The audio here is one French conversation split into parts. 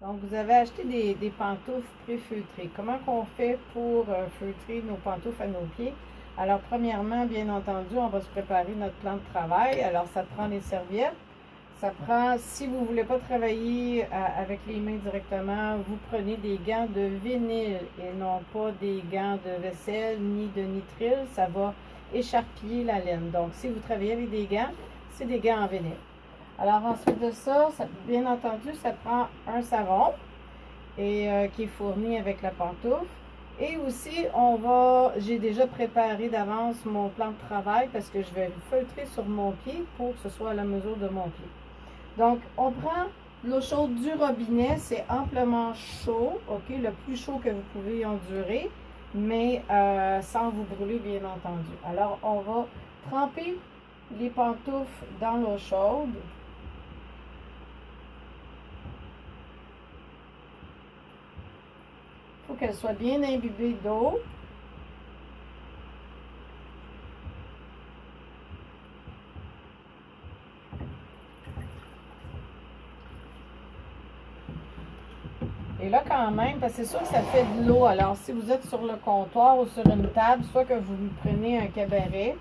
Donc, vous avez acheté des pantoufles pré-feutrées. Comment qu'on fait pour feutrer nos pantoufles à nos pieds? Alors, premièrement, bien entendu, on va se préparer notre plan de travail. Alors, ça prend les serviettes. Ça prend, si vous ne voulez pas travailler avec les mains directement, vous prenez des gants de vinyle et non pas des gants de vaisselle ni de nitrile. Ça va écharpiller la laine. Donc, si vous travaillez avec des gants, c'est des gants en vinyle. Alors ensuite de ça, bien entendu, ça prend un savon qui est fourni avec la pantoufle. Et aussi, j'ai déjà préparé d'avance mon plan de travail parce que je vais le feutrer sur mon pied pour que ce soit à la mesure de mon pied. Donc, on prend l'eau chaude du robinet, c'est amplement chaud, ok, le plus chaud que vous pouvez endurer, mais sans vous brûler, bien entendu. Alors, on va tremper les pantoufles dans l'eau chaude. Il faut qu'elle soit bien imbibée d'eau. Et là, quand même, parce que c'est sûr que ça fait de l'eau. Alors, si vous êtes sur le comptoir ou sur une table, soit que vous prenez un cabaret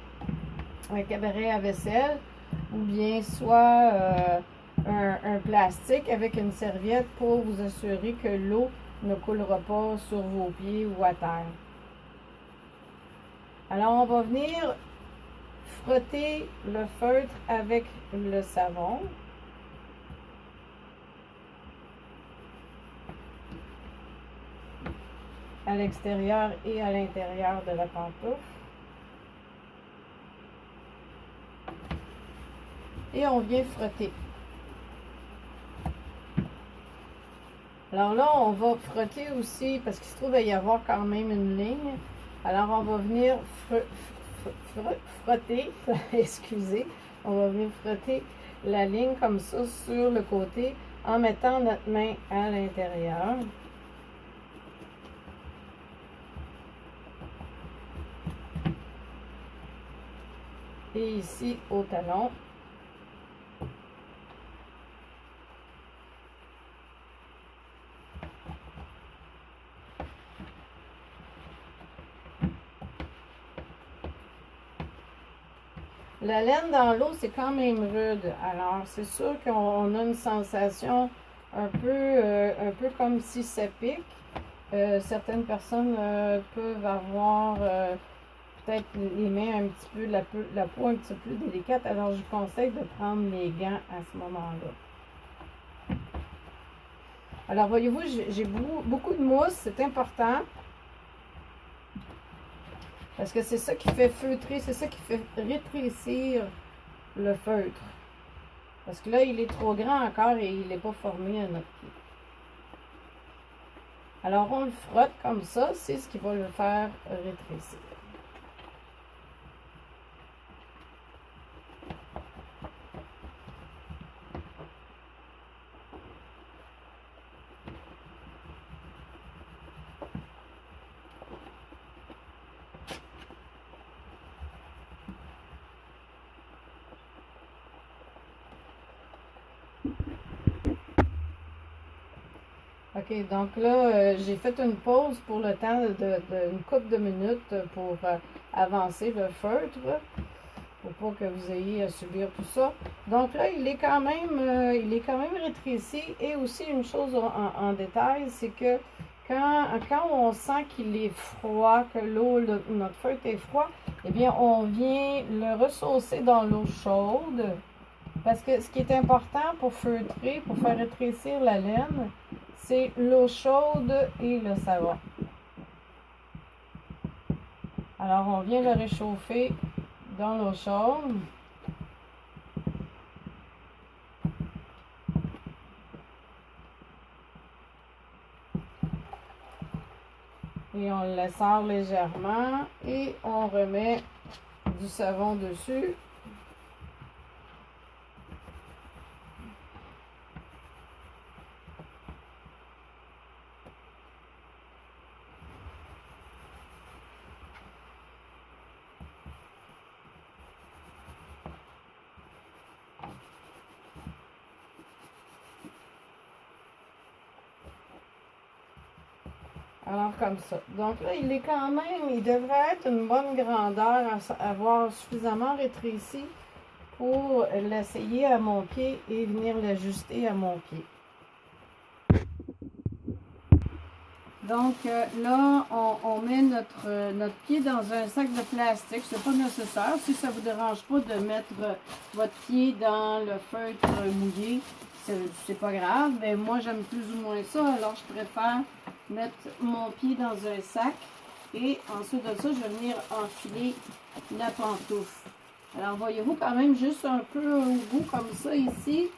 à vaisselle, ou bien soit un plastique avec une serviette pour vous assurer que l'eau ne coulera pas sur vos pieds ou à terre. Alors, on va venir frotter le feutre avec le savon. À l'extérieur et à l'intérieur de la pantoufle. Et on vient frotter. Alors là, on va frotter aussi, parce qu'il se trouve y avoir quand même une ligne. Alors on va venir frotter, excusez, on va venir frotter la ligne comme ça sur le côté en mettant notre main à l'intérieur. Et ici au talon. La laine dans l'eau, c'est quand même rude. Alors, c'est sûr qu'on a une sensation un peu comme si ça pique. Certaines personnes peuvent avoir peut-être les mains un petit peu, la peau un petit peu délicate. Alors, je vous conseille de prendre les gants à ce moment-là. Alors, voyez-vous, j'ai beaucoup de mousse. C'est important. Parce que c'est ça qui fait feutrer, c'est ça qui fait rétrécir le feutre. Parce que là, il est trop grand encore et il n'est pas formé à notre pied. Alors, on le frotte comme ça, c'est ce qui va le faire rétrécir. OK, donc là, j'ai fait une pause pour le temps d'une couple de minutes pour avancer le feutre, pour pas que vous ayez à subir tout ça. Donc là, il est quand même rétréci. Et aussi, une chose en détail, c'est que quand on sent qu'il est froid, que notre feutre est froid, eh bien, on vient le ressaucer dans l'eau chaude. Parce que ce qui est important pour feutrer, pour faire rétrécir la laine, c'est l'eau chaude et le savon. Alors, on vient le réchauffer dans l'eau chaude. Et on le sort légèrement et on remet du savon dessus. Alors, comme ça. Donc là, il est quand même, il devrait être une bonne grandeur, avoir suffisamment rétréci pour l'essayer à mon pied et venir l'ajuster à mon pied. Donc là, on met notre pied dans un sac de plastique. C'est pas nécessaire. Si ça vous dérange pas de mettre votre pied dans le feutre mouillé, c'est pas grave. Mais moi, j'aime plus ou moins ça. Alors, je préfère mettre mon pied dans un sac. Et ensuite de ça, je vais venir enfiler la pantoufle. Alors, voyez-vous quand même juste un peu au bout comme ça ici.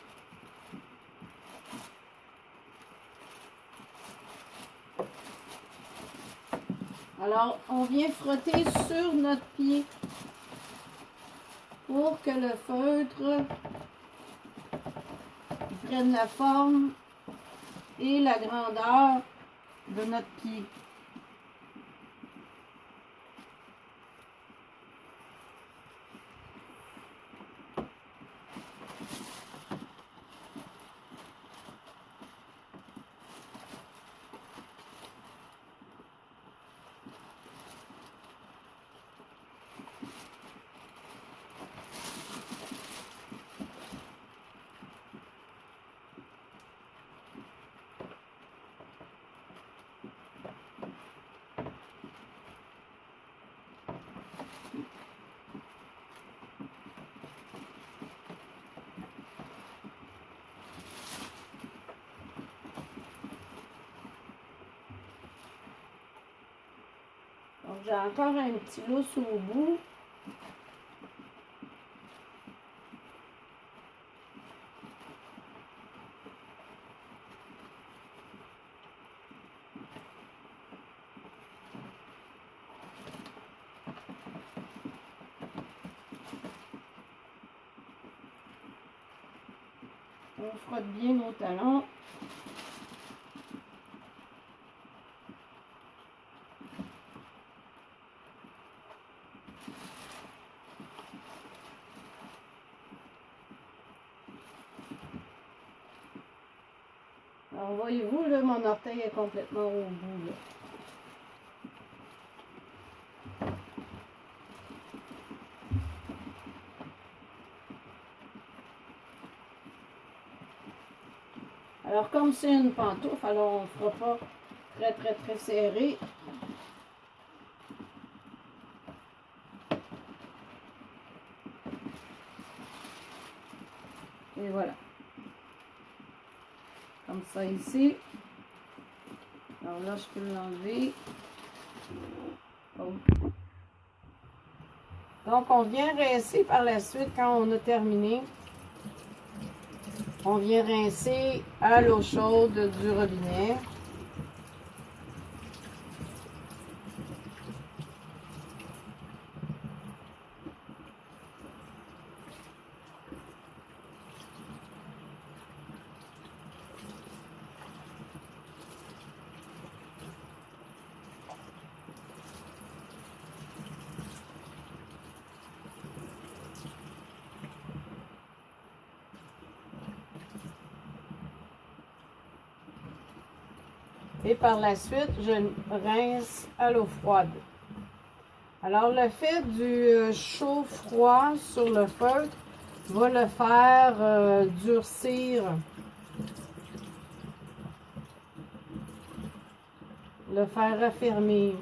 Alors, on vient frotter sur notre pied pour que le feutre prenne la forme et la grandeur de notre pied. Donc, j'ai encore un petit lousse au bout. On frotte bien nos talons. Alors, voyez-vous, là, mon orteil est complètement au bout, là. Alors, comme c'est une pantoufle, alors on ne fera pas très serré. Et voilà. Comme ça ici. Alors là, je peux l'enlever. Oh. Donc, on vient rincer par la suite quand on a terminé. On vient rincer à l'eau chaude du robinet. Et par la suite, je rince à l'eau froide. Alors, le fait du chaud-froid sur le feutre va le faire durcir, le faire raffermir.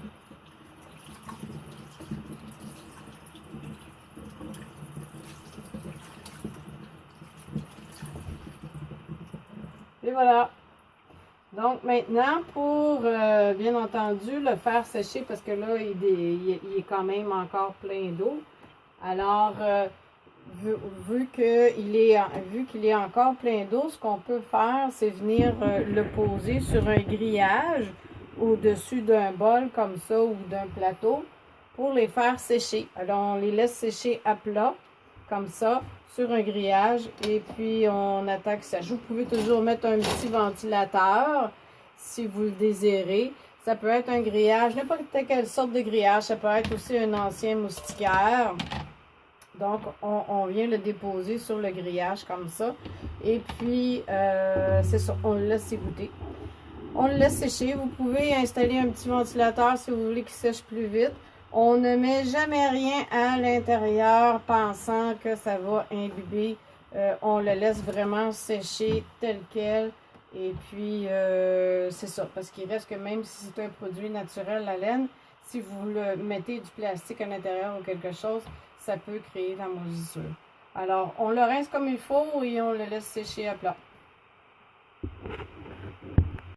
Et voilà. Donc maintenant, pour bien entendu le faire sécher, parce que là, il est quand même encore plein d'eau. Alors, vu qu'il est encore plein d'eau, ce qu'on peut faire, c'est venir le poser sur un grillage au-dessus d'un bol comme ça ou d'un plateau pour les faire sécher. Alors, on les laisse sécher à plat, comme ça, sur un grillage, et puis on attend que ça joue. Vous pouvez toujours mettre un petit ventilateur si vous le désirez. Ça peut être un grillage, n'importe quelle sorte de grillage. Ça peut être aussi un ancien moustiquaire. Donc, on vient le déposer sur le grillage comme ça. Et puis, c'est ça, on le laisse égoutter. On le laisse sécher. Vous pouvez installer un petit ventilateur si vous voulez qu'il sèche plus vite. On ne met jamais rien à l'intérieur pensant que ça va imbiber. On le laisse vraiment sécher tel quel. Et puis, c'est ça. Parce qu'il reste que même si c'est un produit naturel, la laine, si vous le mettez du plastique à l'intérieur ou quelque chose, ça peut créer de la moisissure. Alors, on le rince comme il faut et on le laisse sécher à plat.